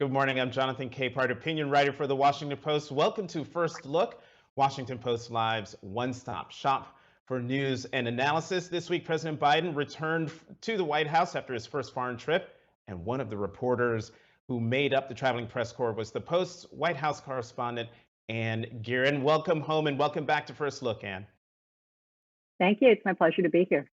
Good morning. I'm Jonathan Capehart, opinion writer for the Washington Post. Welcome to First Look, Washington Post Live's one-stop shop for news and analysis. This week, President Biden returned to the White House after his first foreign trip, and one of the reporters who made up the traveling press corps was the Post's White House correspondent, Ann Gearan. Welcome home and welcome back to First Look, Ann. Thank you. It's my pleasure to be here.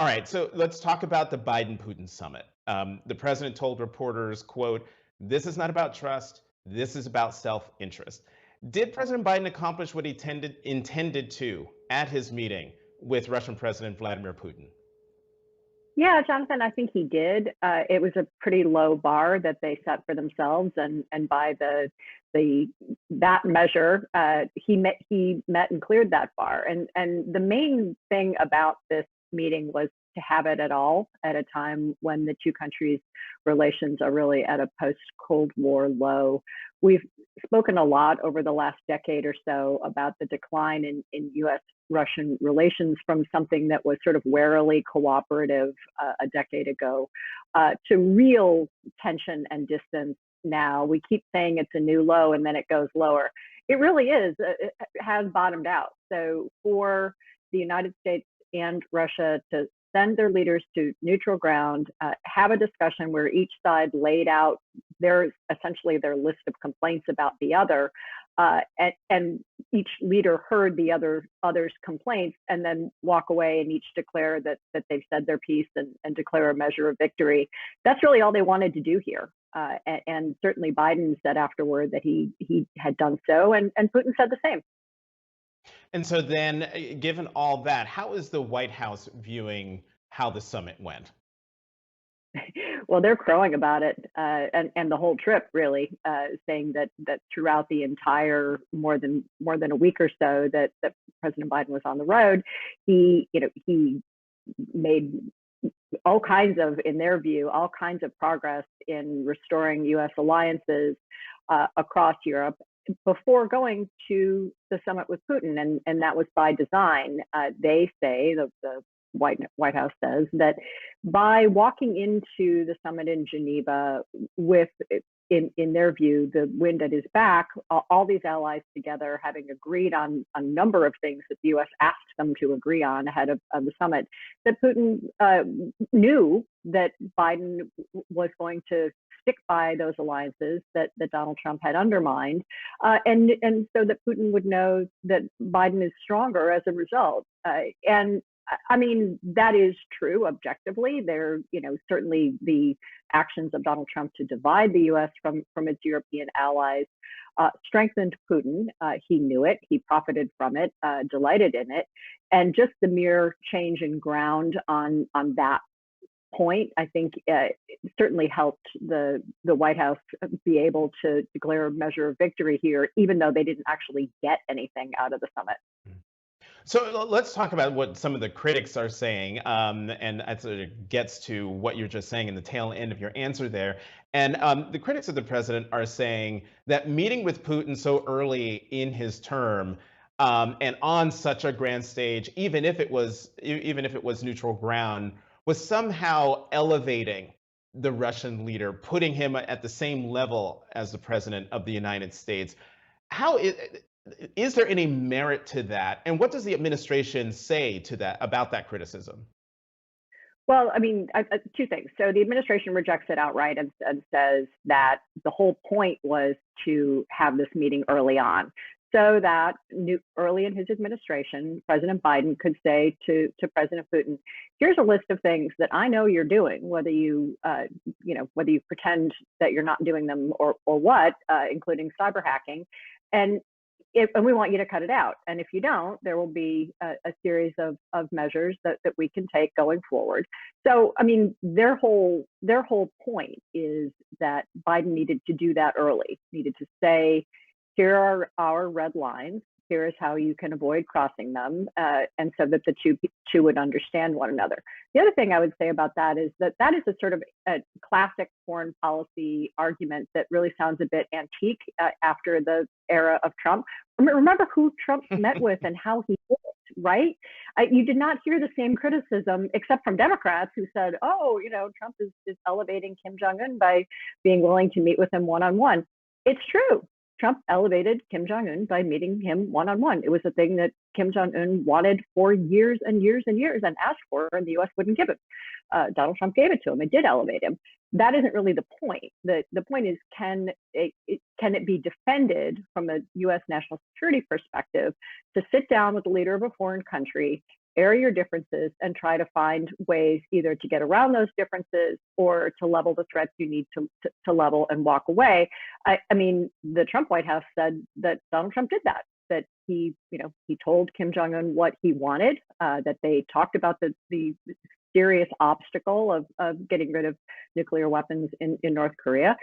All right, so let's talk about the Biden-Putin summit. The president told reporters, quote, "This is not about trust. This is about self-interest." Did President Biden accomplish what he intended to at his meeting with Russian President Vladimir Putin? Yeah, Jonathan, I think he did. It was a pretty low bar that they set for themselves, and by that measure, he met and cleared that bar. And the main thing about this meeting was to have it at all at a time when the two countries' relations are really at a post-Cold War low. We've spoken a lot over the last decade or so about the decline in U.S.-Russian relations from something that was sort of warily cooperative a decade ago to real tension and distance now. We keep saying it's a new low and then it goes lower. It really is. It has bottomed out. So for the United States and Russia to send their leaders to neutral ground, have a discussion where each side laid out essentially their list of complaints about the other, and each leader heard the other's complaints, and then walk away and each declare that they've said their piece and declare a measure of victory. That's really all they wanted to do here. And certainly Biden said afterward that he had done so, and Putin said the same. And so then, given all that, how is the White House viewing how the summit went? Well, they're crowing about it, and the whole trip, really, saying that throughout the entire more than a week or so that President Biden was on the road, he made all kinds of, in their view, all kinds of progress in restoring U.S. alliances across Europe before going to the summit with Putin, and that was by design. They say, the White House says, that by walking into the summit in Geneva with, in their view, the wind at his back, all these allies together having agreed on a number of things that the U.S. asked them to agree on ahead of the summit, that Putin knew that Biden was going to stick by those alliances that Donald Trump had undermined, and so that Putin would know that Biden is stronger as a result. And I mean, that is true objectively. There, certainly the actions of Donald Trump to divide the U.S. from its European allies strengthened Putin. He knew it. He profited from it, delighted in it. And just the mere change in ground on that point, I think, certainly helped the White House be able to declare a measure of victory here, even though they didn't actually get anything out of the summit. So let's talk about what some of the critics are saying, and that sort of gets to what you're just saying in the tail end of your answer there. And the critics of the president are saying that meeting with Putin so early in his term and on such a grand stage, even if it was neutral ground, was somehow elevating the Russian leader, putting him at the same level as the president of the United States. Is there any merit to that? And what does the administration say to that, about that criticism? Well, I mean, two things. So the administration rejects it outright and says that the whole point was to have this meeting early on, so that early in his administration, President Biden could say to President Putin, "Here's a list of things that I know you're doing, whether you pretend that you're not doing them or what, including cyber hacking, and we want you to cut it out. And if you don't, there will be a series of measures that we can take going forward." So, I mean, their whole point is that Biden needed to do that early, needed to say, here are our red lines. Here is how you can avoid crossing them, and so that the two would understand one another. The other thing I would say about that is that is a sort of a classic foreign policy argument that really sounds a bit antique after the era of Trump. Remember who Trump met with and how he did it, right? You did not hear the same criticism, except from Democrats who said, oh, Trump is elevating Kim Jong-un by being willing to meet with him one-on-one. It's true. Trump elevated Kim Jong-un by meeting him one-on-one. It was a thing that Kim Jong-un wanted for years and years and years and asked for, and the U.S. wouldn't give it. Donald Trump gave it to him. It did elevate him. That isn't really the point. The point is, can it be defended from a U.S. national security perspective to sit down with the leader of a foreign country, air your differences, and try to find ways either to get around those differences or to level the threats you need to level and walk away. I mean, the Trump White House said that Donald Trump did that he told Kim Jong-un what he wanted, that they talked about the serious obstacle of getting rid of nuclear weapons in North Korea.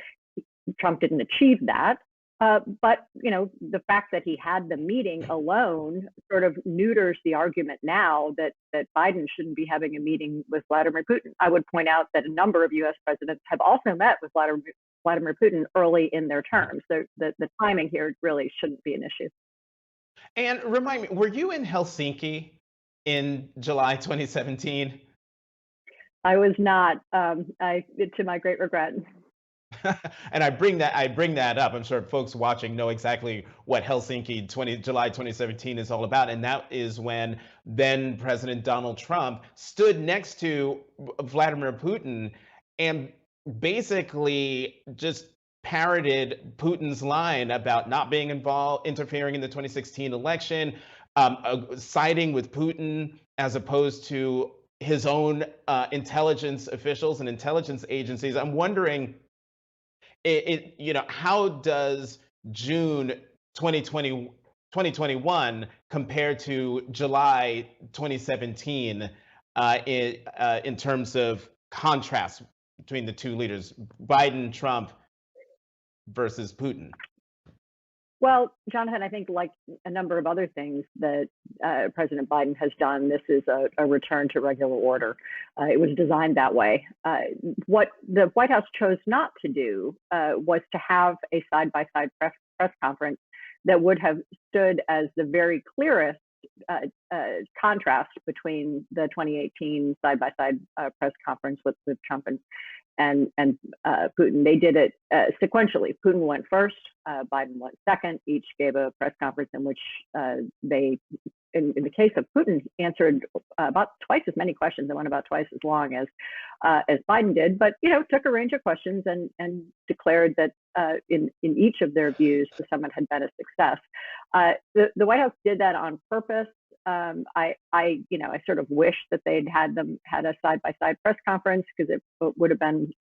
Trump didn't achieve that. But the fact that he had the meeting alone sort of neuters the argument now that Biden shouldn't be having a meeting with Vladimir Putin. I would point out that a number of U.S. presidents have also met with Vladimir Putin early in their terms. The timing here really shouldn't be an issue. And remind me, were you in Helsinki in July 2017? I was not, to my great regret. And I bring that up. I'm sure folks watching know exactly what Helsinki July 2017 is all about. And that is when then President Donald Trump stood next to Vladimir Putin and basically just parroted Putin's line about not being interfering in the 2016 election, siding with Putin as opposed to his own intelligence officials and intelligence agencies. I'm wondering, how does June 2021 compare to July 2017 in terms of contrast between the two leaders, Biden, Trump versus Putin? Well, Jonathan, I think like a number of other things that President Biden has done, this is a return to regular order. It was designed that way. What the White House chose not to do was to have a side-by-side press conference that would have stood as the very clearest contrast between the 2018 side-by-side press conference with Trump and Putin. They did it sequentially. Putin went first, Biden went second. Each gave a press conference in which they, in the case of Putin, answered about twice as many questions and went about twice as long as Biden did, but took a range of questions and declared that in each of their views the summit had been a success. The White House did that on purpose. I sort of wish that they'd had a side-by-side press conference because it would have been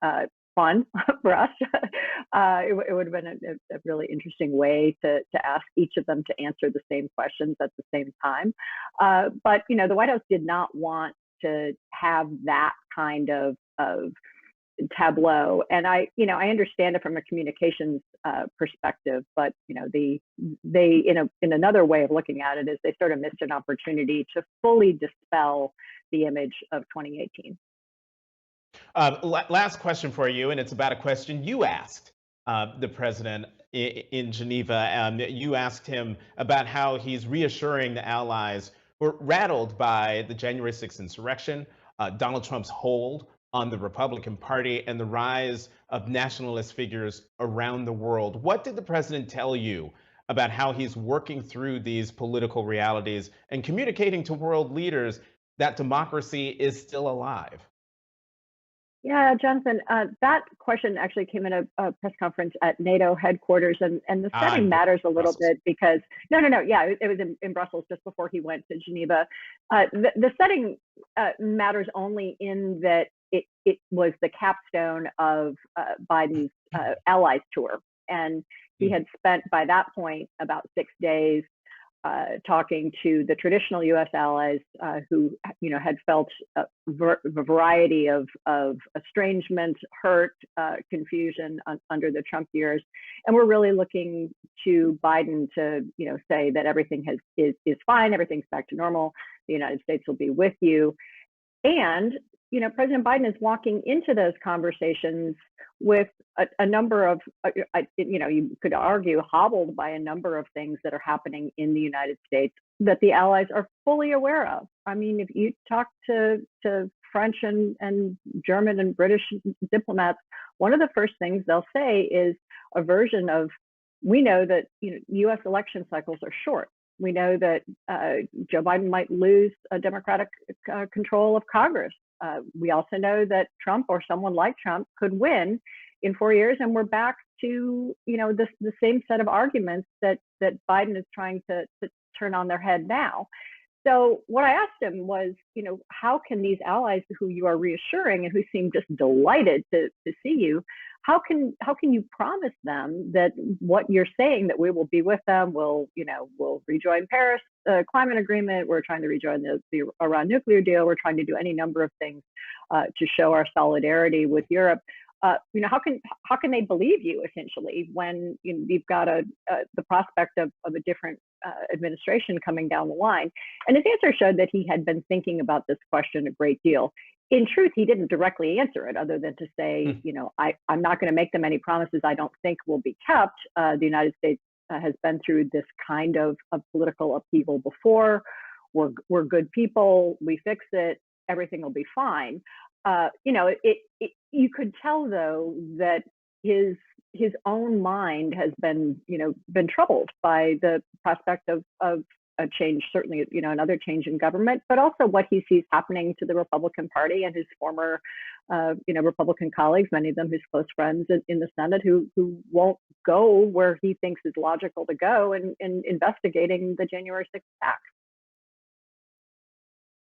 fun for us. It would have been a really interesting way to ask each of them to answer the same questions at the same time. But the White House did not want to have that kind of tableau, and I understand it from a communications perspective, but they in another way of looking at it is they sort of missed an opportunity to fully dispel the image of 2018. Last question for you, and it's about a question you asked the president in Geneva. You asked him about how he's reassuring the allies who were rattled by the January 6th insurrection, Donald Trump's hold on the Republican Party, and the rise of nationalist figures around the world. What did the president tell you about how he's working through these political realities and communicating to world leaders that democracy is still alive? Yeah, Jonathan, that question actually came in a press conference at NATO headquarters, and the setting matters a little bit because, no, yeah, it was in Brussels just before he went to Geneva. The setting matters only in that it was the capstone of Biden's allies tour, and he had spent by that point about 6 days talking to the traditional U.S. allies who, had felt a variety of estrangement, hurt, confusion under the Trump years, and we're really looking to Biden to, say that everything is fine, everything's back to normal, the United States will be with you, and President Biden is walking into those conversations with a number of, you could argue, hobbled by a number of things that are happening in the United States that the allies are fully aware of. I mean, if you talk to French and German and British diplomats, one of the first things they'll say is a version of, we know that U.S. election cycles are short. We know that Joe Biden might lose a Democratic control of Congress. We also know that Trump or someone like Trump could win in 4 years, and we're back to the same set of arguments that Biden is trying to turn on their head now. So what I asked him was, how can these allies who you are reassuring and who seem just delighted to see you, how can you promise them that what you're saying, that we will be with them, we'll rejoin Paris climate agreement, we're trying to rejoin the Iran nuclear deal, we're trying to do any number of things to show our solidarity with Europe. How can they believe you, essentially, when you've got the prospect of a different administration coming down the line? And his answer showed that he had been thinking about this question a great deal. In truth, he didn't directly answer it, other than to say, I'm not going to make them any promises I don't think will be kept. The United States has been through this kind of political upheaval before. We're good people. We fix it. Everything will be fine. You could tell, though, that his own mind has been troubled by the prospect of a change, certainly, another change in government, but also what he sees happening to the Republican Party and his former, Republican colleagues, many of them his close friends in the Senate, who won't go where he thinks is logical to go in investigating the January 6th attack.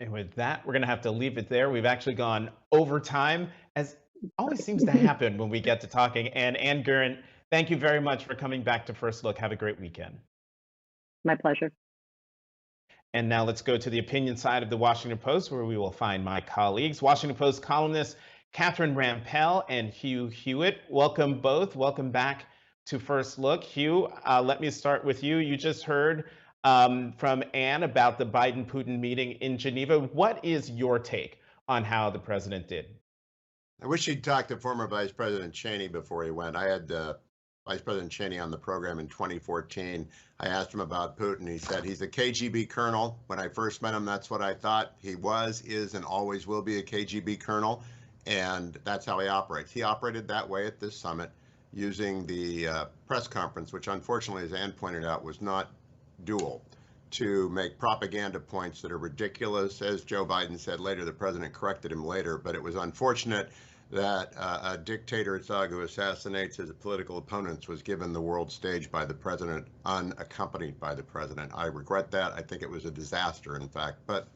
And with that, we're going to have to leave it there. We've actually gone over time, as always seems to happen when we get to talking. And Ann Gurent, thank you very much for coming back to First Look. Have a great weekend. My pleasure. And now let's go to the opinion side of the Washington Post, where we will find my colleagues, Washington Post columnists Catherine Rampell and Hugh Hewitt. Welcome both. Welcome back to First Look. Hugh, let me start with you. You just heard from Ann about the Biden-Putin meeting in Geneva. What is your take on how the president did? I wish he'd talked to former Vice President Cheney before he went. I had Vice President Cheney on the program in 2014. I asked him about Putin. He said he's a KGB colonel. When I first met him, that's what I thought. He was, is, and always will be a KGB colonel, and that's how he operates. He operated that way at this summit using the press conference, which unfortunately, as Ann pointed out, was not dual, to make propaganda points that are ridiculous. As Joe Biden said later, the president corrected him later, but it was unfortunate that a dictator thug who assassinates his political opponents was given the world stage by the president, unaccompanied by the president. I regret that. I think it was a disaster, in fact, but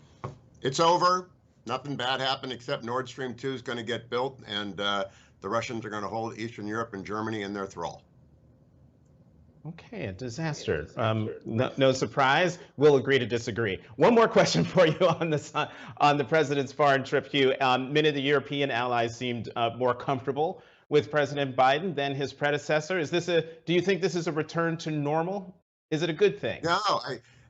it's over. Nothing bad happened except Nord Stream 2 is going to get built, and the Russians are going to hold Eastern Europe and Germany in their thrall. Okay, a disaster. No surprise. We'll agree to disagree. One more question for you on the president's foreign trip, Hugh. Many of the European allies seemed more comfortable with President Biden than his predecessor. Do you think this is a return to normal? Is it a good thing? No,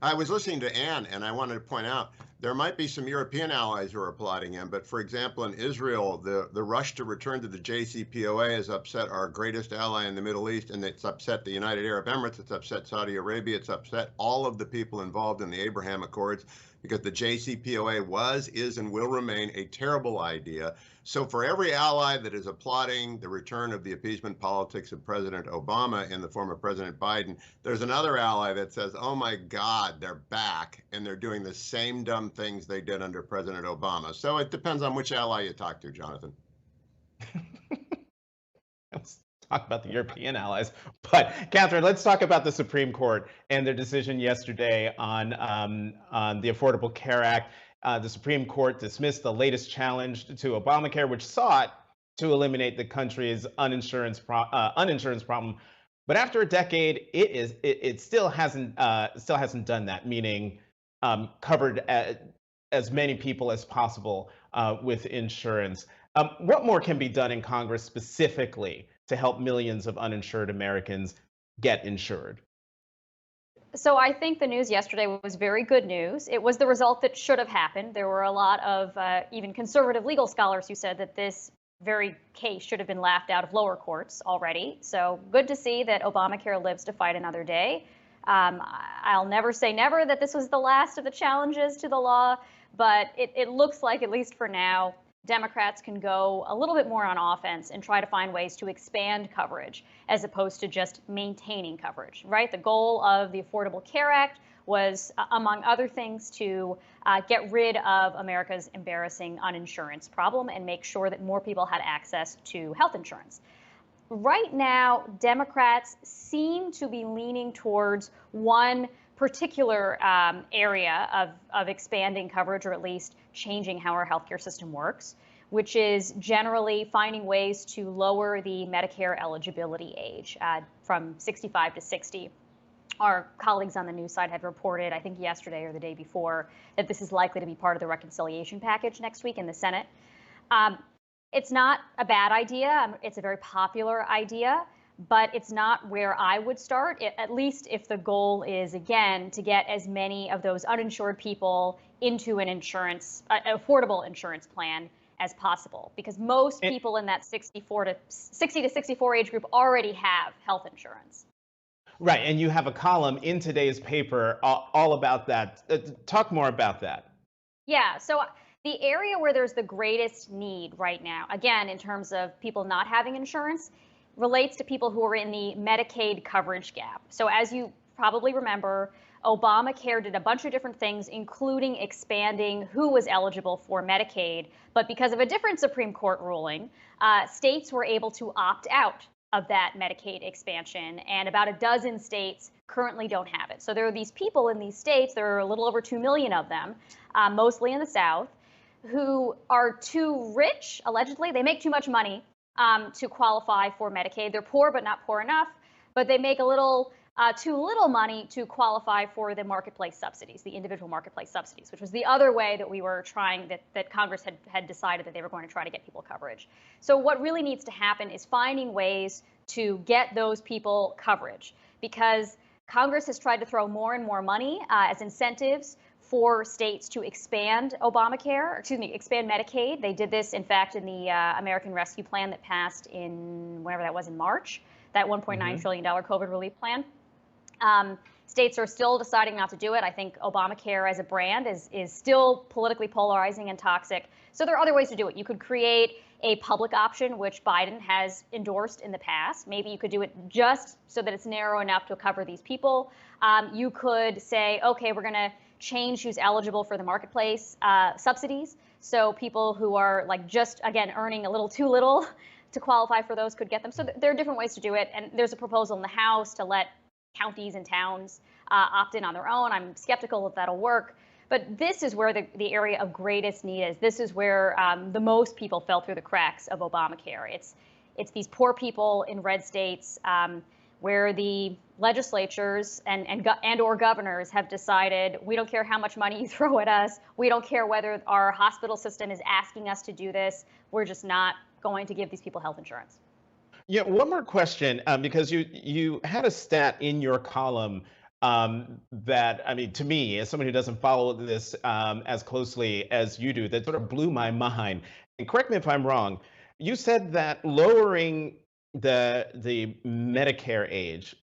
I was listening to Ann, and I wanted to point out there might be some European allies who are applauding him, but for example, in Israel, the rush to return to the JCPOA has upset our greatest ally in the Middle East, and it's upset the United Arab Emirates, it's upset Saudi Arabia, it's upset all of the people involved in the Abraham Accords, because the JCPOA was, is, and will remain a terrible idea. So for every ally that is applauding the return of the appeasement politics of President Obama in the form of President Biden, there's another ally that says, oh my God, they're back, and they're doing the same dumb things they did under President Obama. So it depends on which ally you talk to, Jonathan. Let's talk about the European allies. But Catherine, let's talk about the Supreme Court and their decision yesterday on the Affordable Care Act. The Supreme Court dismissed the latest challenge to Obamacare, which sought to eliminate the country's uninsurance problem But after a decade, it still hasn't done that, meaning covered as many people as possible with insurance. What more can be done in Congress specifically to help millions of uninsured Americans get insured? So I think the news yesterday was very good news. It was the result that should have happened. There were a lot of even conservative legal scholars who said that this very case should have been laughed out of lower courts already. So good to see that Obamacare lives to fight another day. I'll never say never that this was the last of the challenges to the law, but it looks like, at least for now, Democrats can go a little bit more on offense and try to find ways to expand coverage as opposed to just maintaining coverage, right? The goal of the Affordable Care Act was, among other things, to get rid of America's embarrassing uninsurance problem and make sure that more people had access to health insurance. Right now, Democrats seem to be leaning towards one particular area of expanding coverage, or at least changing how our healthcare system works, which is generally finding ways to lower the Medicare eligibility age from 65 to 60. Our colleagues on the news side had reported, I think yesterday or the day before, that this is likely to be part of the reconciliation package next week in the Senate. It's not a bad idea. It's a very popular idea, but it's not where I would start, at least if the goal is, again, to get as many of those uninsured people into an affordable insurance plan as possible, because most people in that 60 to 64 age group already have health insurance. Right, and you have a column in today's paper all about that. Talk more about that. Yeah, so the area where there's the greatest need right now, again, in terms of people not having insurance, relates to people who are in the Medicaid coverage gap. So as you probably remember, Obamacare did a bunch of different things, including expanding who was eligible for Medicaid. But because of a different Supreme Court ruling, states were able to opt out of that Medicaid expansion, and about a dozen states currently don't have it. So there are these people in these states, there are a little over 2 million of them, mostly in the South, who are too rich, allegedly. They make too much money to qualify for Medicaid. They're poor, but not poor enough, but they make too little money to qualify for the marketplace subsidies, the individual marketplace subsidies, which was the other way that we were trying, that Congress had decided that they were going to try to get people coverage. So what really needs to happen is finding ways to get those people coverage, because Congress has tried to throw more and more money as incentives for states to expand expand Medicaid. They did this, in fact, in the American Rescue Plan that passed in whenever that was, in March, that $1.9 trillion COVID relief plan. States are still deciding not to do it. I think Obamacare as a brand is still politically polarizing and toxic. So there are other ways to do it. You could create a public option, which Biden has endorsed in the past. Maybe you could do it just so that it's narrow enough to cover these people. You could say, okay, we're going to change who's eligible for the marketplace subsidies. So people who are just, again, earning a little too little to qualify for those could get them. So there are different ways to do it. And there's a proposal in the House to let counties and towns opt in on their own. I'm skeptical if that'll work. But this is where the area of greatest need is. This is where the most people fell through the cracks of Obamacare. It's these poor people in red states where the legislatures and or governors have decided, we don't care how much money you throw at us. We don't care whether our hospital system is asking us to do this. We're just not going to give these people health insurance. Yeah, one more question, because you had a stat in your column that, I mean, to me, as someone who doesn't follow this as closely as you do, that sort of blew my mind. And correct me if I'm wrong. You said that lowering the Medicare age,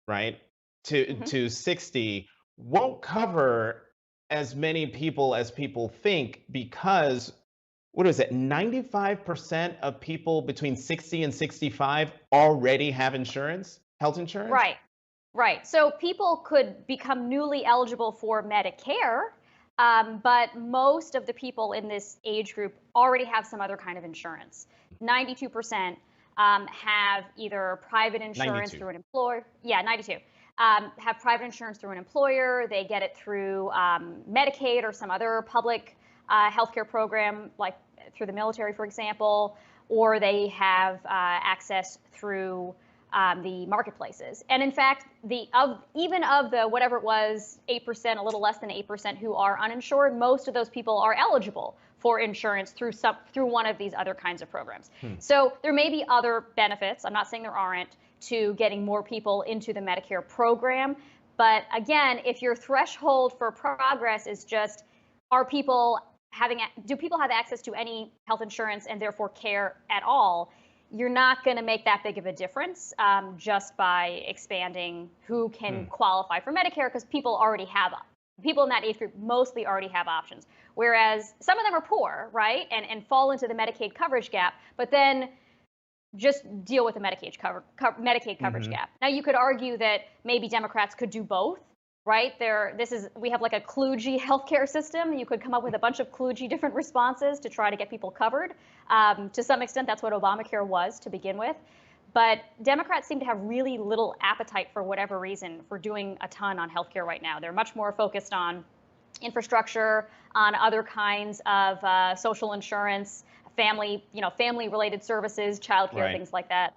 right, to 60 won't cover as many people as people think, because what is it, 95% of people between 60 and 65 already have insurance, health insurance? Right. So people could become newly eligible for Medicare, but most of the people in this age group already have some other kind of insurance. 92% have either private insurance 92. through an employer. Yeah, 92. Have private insurance through an employer. They get it through Medicaid or some other public healthcare program, like through the military, for example, or they have access through the marketplaces. And in fact, even of the whatever it was, 8%, a little less than 8% who are uninsured, most of those people are eligible for insurance through one of these other kinds of programs. So there may be other benefits. I'm not saying there aren't to getting more people into the Medicare program. But again, if your threshold for progress is just, do people have access to any health insurance and therefore care at all? You're not going to make that big of a difference just by expanding who can qualify for Medicare, because people in that age group mostly already have options. Whereas some of them are poor, right, and fall into the Medicaid coverage gap, but then just deal with the Medicaid coverage gap. Now, you could argue that maybe Democrats could do both, right? We have like a kludgy healthcare system. You could come up with a bunch of kludgy different responses to try to get people covered. To some extent, that's what Obamacare was to begin with. But Democrats seem to have really little appetite, for whatever reason, for doing a ton on healthcare right now. They're much more focused on infrastructure, on other kinds of social insurance, family-related services, childcare, things like that.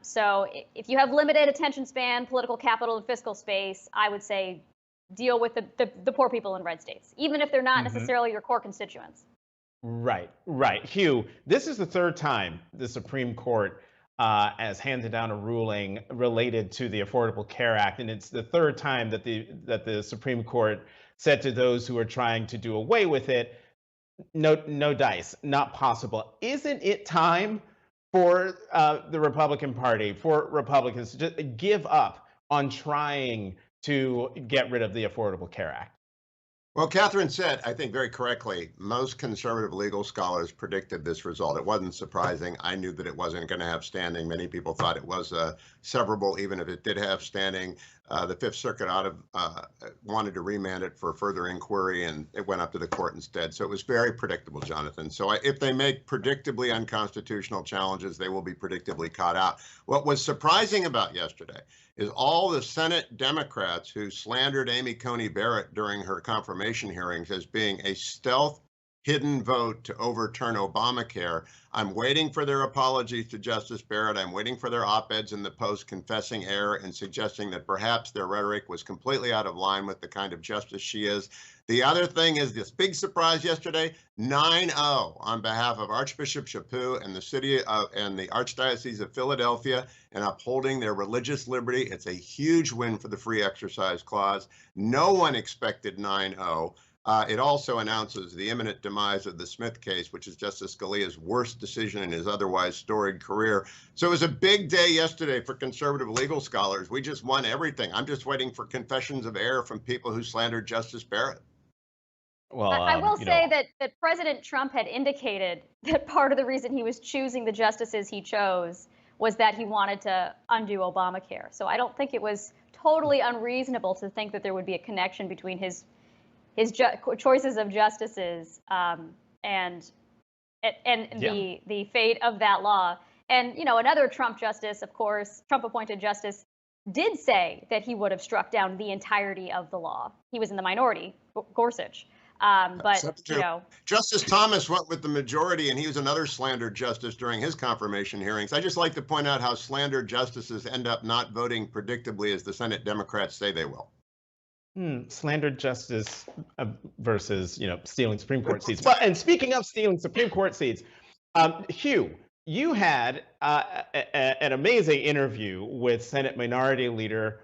So if you have limited attention span, political capital, and fiscal space, I would say deal with the poor people in red states, even if they're not necessarily your core constituents. Right. Hugh, this is the third time the Supreme Court has handed down a ruling related to the Affordable Care Act, and it's the third time that the Supreme Court said to those who are trying to do away with it, no dice, not possible. Isn't it time for the Republican Party, for Republicans, to just give up on trying to get rid of the Affordable Care Act? Well, Catherine said, I think very correctly, most conservative legal scholars predicted this result. It wasn't surprising. I knew that it wasn't going to have standing. Many people thought it was severable, even if it did have standing. The Fifth Circuit wanted to remand it for further inquiry, and it went up to the court instead. So it was very predictable, Jonathan. So if they make predictably unconstitutional challenges, they will be predictably caught out. What was surprising about yesterday is all the Senate Democrats who slandered Amy Coney Barrett during her confirmation hearings as being a stealth hidden vote to overturn Obamacare. I'm waiting for their apologies to Justice Barrett. I'm waiting for their op-eds in the Post confessing error and suggesting that perhaps their rhetoric was completely out of line with the kind of justice she is. The other thing is this big surprise yesterday, 9-0 on behalf of Archbishop Chaput and the city and the Archdiocese of Philadelphia in upholding their religious liberty. It's a huge win for the Free Exercise Clause. No one expected 9-0. It also announces the imminent demise of the Smith case, which is Justice Scalia's worst decision in his otherwise storied career. So it was a big day yesterday for conservative legal scholars. We just won everything. I'm just waiting for confessions of error from people who slandered Justice Barrett. Well, I will say that President Trump had indicated that part of the reason he was choosing the justices he chose was that he wanted to undo Obamacare. So I don't think it was totally unreasonable to think that there would be a connection between his choices of justices and the fate of that law. And another Trump justice, of course, Trump-appointed justice, did say that he would have struck down the entirety of the law. He was in the minority, Gorsuch. Justice Thomas went with the majority, and he was another slandered justice during his confirmation hearings. I just like to point out how slandered justices end up not voting predictably as the Senate Democrats say they will. Slandered justice versus, stealing Supreme Court seats. But, and speaking of stealing Supreme Court seats, Hugh, you had an amazing interview with Senate Minority Leader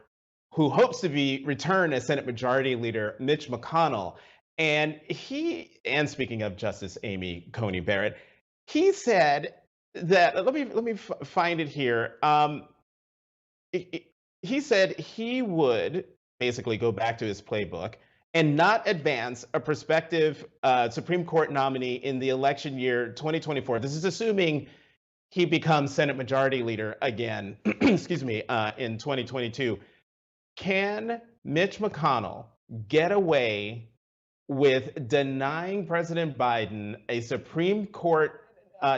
who hopes to return as Senate Majority Leader Mitch McConnell. And speaking of Justice Amy Coney Barrett, he said that, let me find it here. He said he would basically go back to his playbook and not advance a prospective Supreme Court nominee in the election year 2024. This is assuming he becomes Senate Majority Leader again, excuse me, in 2022. Can Mitch McConnell get away with denying President Biden a Supreme Court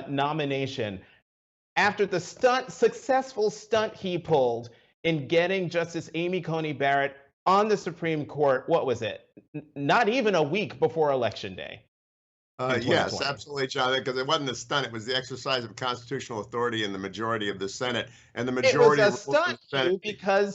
nomination after the successful stunt he pulled in getting Justice Amy Coney Barrett on the Supreme Court? What was it? Not even a week before Election Day. in Yes, 2020. absolutely, Jonathan, because it wasn't a stunt. It was the exercise of constitutional authority in the majority of the Senate. And the It was majority a ruled in the stunt, Senate.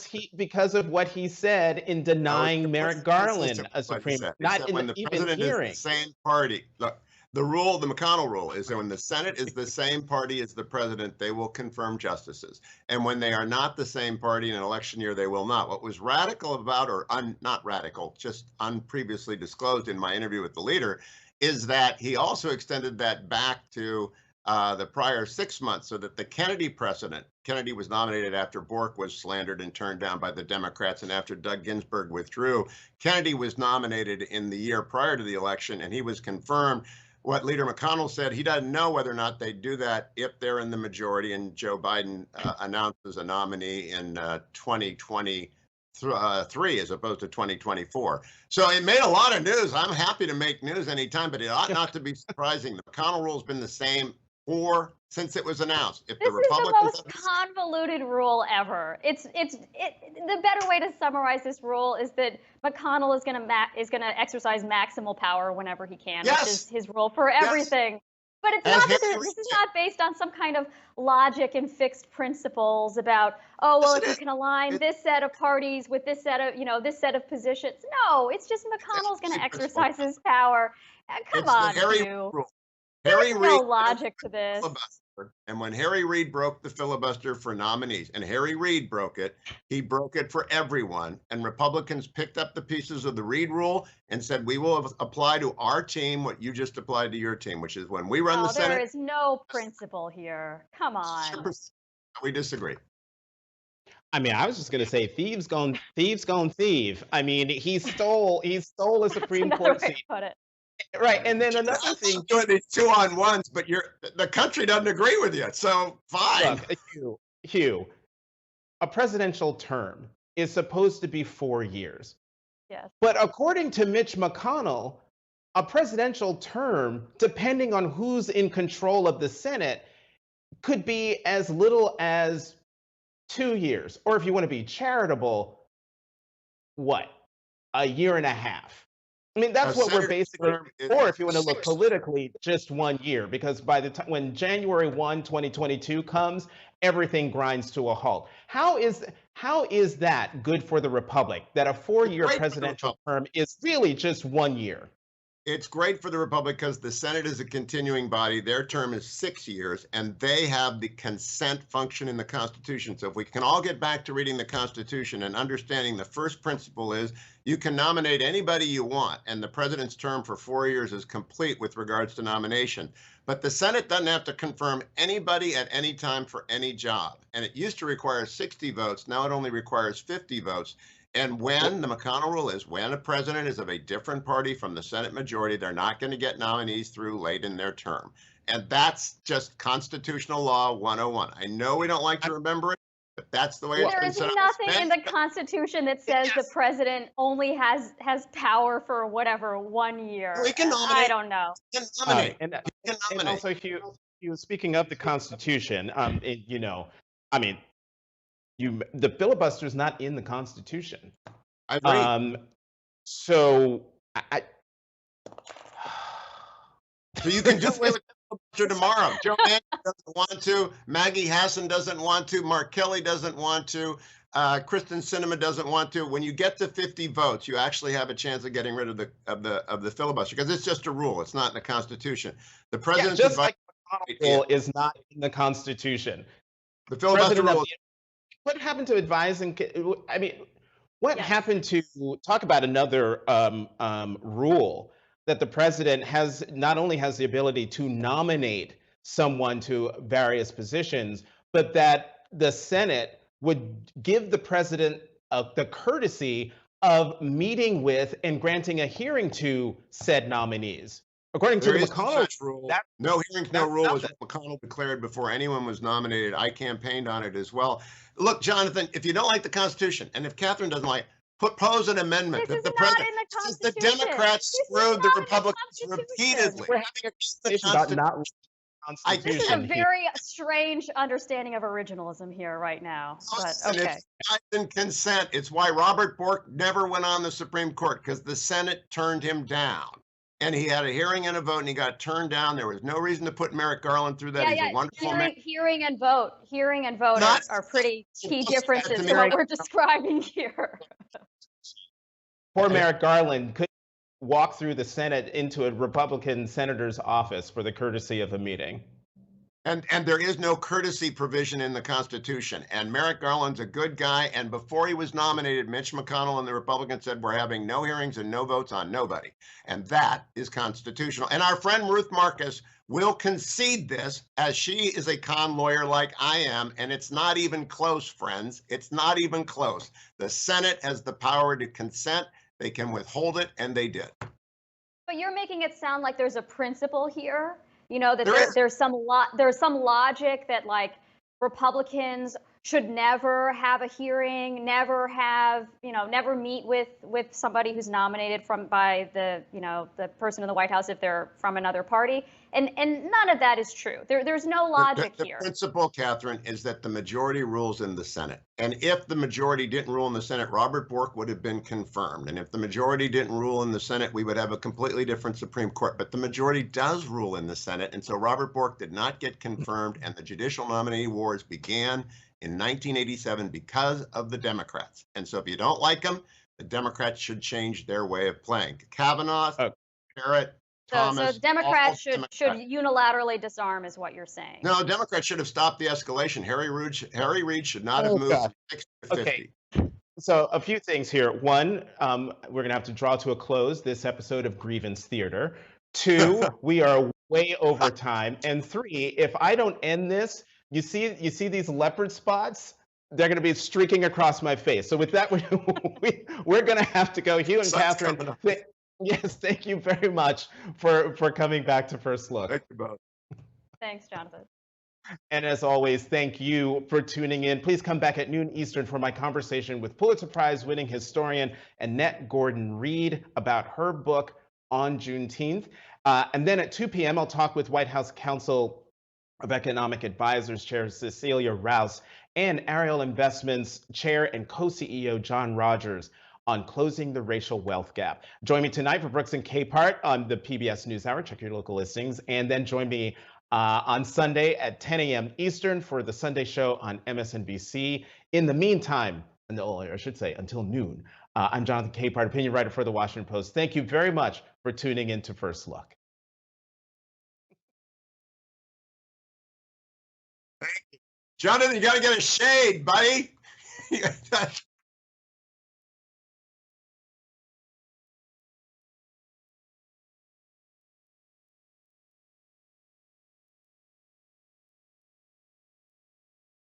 Hugh, because of what he said in No, it's denying Merrick completely Garland consistent a with what he Supreme, said. He not said in when the even president is the hearing. same party, look, the rule, the McConnell rule, is that when the Senate is the same party as the president, they will confirm justices. And when they are not the same party in an election year, they will not. What was radical about, or not radical, just unpreviously disclosed in my interview with the leader, is that he also extended that back to the prior 6 months, so that the Kennedy precedent, Kennedy was nominated after Bork was slandered and turned down by the Democrats, and after Doug Ginsburg withdrew. Kennedy was nominated in the year prior to the election, and he was confirmed. What Leader McConnell said, he doesn't know whether or not they do that if they're in the majority, and Joe Biden announces a nominee in 2023 as opposed to 2024. So it made a lot of news. I'm happy to make news anytime, but it ought not to be surprising. The McConnell rule has been the same since it was announced. If This the is the Republicans most convoluted rule ever. The better way to summarize this rule is that McConnell is going to exercise maximal power whenever he can, Yes. which is his rule for Yes. everything. But it's As not that Harry this is said. not based on some kind of logic and fixed principles about, oh, well, Yes, it if you is. can align this set of parties with this set of, this set of positions. No, it's just McConnell's going to exercise his power. Come It's on, the Harry Hugh. rule. There's Harry no Reid logic to this. filibuster. And when Harry Reid broke the filibuster for nominees, and Harry Reid broke it, he broke it for everyone. And Republicans picked up the pieces of the Reid rule and said, we will apply to our team what you just applied to your team, which is when we run the Senate. There is no principle here. Come on. We disagree. I mean, I was just going to say, thieves gone thieve. I mean, he stole a Supreme That's another Court way seat. to put it. Right, and then another thing. Doing these 2-on-1s, but the country doesn't agree with you, so fine. Look, Hugh, a presidential term is supposed to be 4 years. Yes. But according to Mitch McConnell, a presidential term, depending on who's in control of the Senate, could be as little as 2 years, or if you want to be charitable, a year and a half. I mean, that's what we're basically, or if you want to look politically, just 1 year, because by the time when January 1, 2022 comes, everything grinds to a halt. How is that good for the Republic, that a 4-year presidential term is really just 1 year? It's great for the Republic because the Senate is a continuing body. Their term is 6 years, and they have the consent function in the Constitution. So if we can all get back to reading the Constitution and understanding the first principle is you can nominate anybody you want, and the president's term for 4 years is complete with regards to nomination. But the Senate doesn't have to confirm anybody at any time for any job. And it used to require 60 votes. Now it only requires 50 votes. And when the McConnell rule is when a president is of a different party from the Senate majority, they're not going to get nominees through late in their term. And that's just constitutional law 101. I know we don't like to remember it, but that's the way it's been set up. There is nothing in the Constitution that says the president only has power for whatever 1 year. We can nominate. I don't know. And also, Hugh, speaking of the Constitution, the filibuster is not in the Constitution. I agree. So you can do away with the filibuster tomorrow. Joe Manchin doesn't want to. Maggie Hassan doesn't want to. Mark Kelly doesn't want to. Kristen Sinema doesn't want to. When you get to 50 votes, you actually have a chance of getting rid of the filibuster because it's just a rule. It's not in the Constitution. The president's just like the McConnell rule is not in the Constitution. The filibuster rule. What happened to advising? I mean, what happened to talk about another rule that the president not only has the ability to nominate someone to various positions, but that the Senate would give the president the courtesy of meeting with and granting a hearing to said nominees. According to the McConnell rule, no hearings, no rule was what McConnell declared before anyone was nominated. I campaigned on it as well. Look, Jonathan, if you don't like the Constitution, and if Catherine doesn't like, propose an amendment that the president. The Democrats screwed the Republicans repeatedly. We're having a conversation about not Constitution. This is a very strange understanding of originalism here right now. But okay. It's not in consent. It's why Robert Bork never went on the Supreme Court because the Senate turned him down. And he had a hearing and a vote, and he got turned down. There was no reason to put Merrick Garland through that. Yeah, He's yeah. a wonderful man. Hearing and vote. Hearing and vote Not are pretty key just that differences to to me. what we're describing here. Poor Merrick Garland could walk through the Senate into a Republican senator's office for the courtesy of a meeting. And there is no courtesy provision in the Constitution. And Merrick Garland's a good guy. And before he was nominated, Mitch McConnell and the Republicans said we're having no hearings and no votes on nobody. And that is constitutional. And our friend Ruth Marcus will concede this, as she is a con lawyer like I am. And it's not even close, friends. It's not even close. The Senate has the power to consent. They can withhold it, and they did. But you're making it sound like there's a principle here. You know, that There there's some logic that, like, Republicans should never have a hearing, never meet with somebody who's nominated by the person in the White House if they're from another party. And none of that is true. There's no logic here. The principle, Catherine, is that the majority rules in the Senate. And if the majority didn't rule in the Senate, Robert Bork would have been confirmed. And if the majority didn't rule in the Senate, we would have a completely different Supreme Court. But the majority does rule in the Senate. And so Robert Bork did not get confirmed. And the judicial nominee wars began in 1987 because of the Democrats. And so if you don't like them, the Democrats should change their way of playing. Kavanaugh, Barrett, Thomas. So Democrats should unilaterally disarm, is what you're saying. No, Democrats should have stopped the escalation. Harry Reid should not have moved from 60 to 50. Okay. So a few things here. One, we're going to have to draw to a close this episode of Grievance Theater. Two, we are way over time. And three, if I don't end this, you see these leopard spots? They're going to be streaking across my face. So with that, we're going to have to go. Hugh and Catherine, yes, thank you very much for coming back to First Look. Thank you both. Thanks, Jonathan. And as always, thank you for tuning in. Please come back at noon Eastern for my conversation with Pulitzer Prize winning historian Annette Gordon-Reed about her book on Juneteenth. And then at 2 p.m., I'll talk with White House Council of Economic Advisors Chair Cecilia Rouse and Ariel Investments Chair and co-CEO John Rogers on closing the racial wealth gap. Join me tonight for Brooks and Capehart on the PBS NewsHour. Check your local listings. And then join me on Sunday at 10 a.m. Eastern for the Sunday show on MSNBC. In the meantime, until noon, I'm Jonathan Capehart, opinion writer for The Washington Post. Thank you very much for tuning in to First Look. Jonathan, you got to get a shade, buddy.